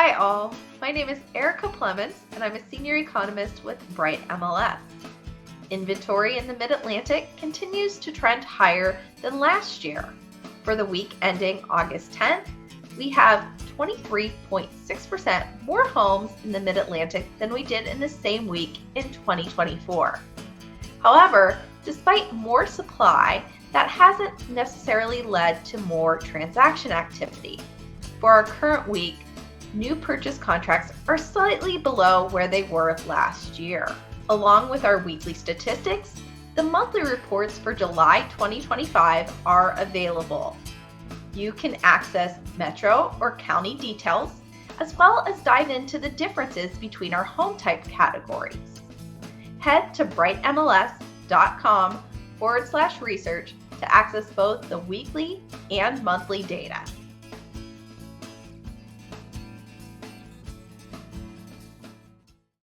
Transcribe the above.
Hi all, my name is Erica Plemons and I'm a senior economist with Bright MLS. Inventory in the Mid-Atlantic continues to trend higher than last year. For the week ending August 10th, we have 23.6% more homes in the Mid-Atlantic than we did in the same week in 2024. However, despite more supply, that hasn't necessarily led to more transaction activity. For our current week, new purchase contracts are slightly below where they were last year. Along with our weekly statistics, the monthly reports for July 2025 are available. You can access metro or county details, as well as dive into the differences between our home type categories. Head to brightmls.com/research to access both the weekly and monthly data.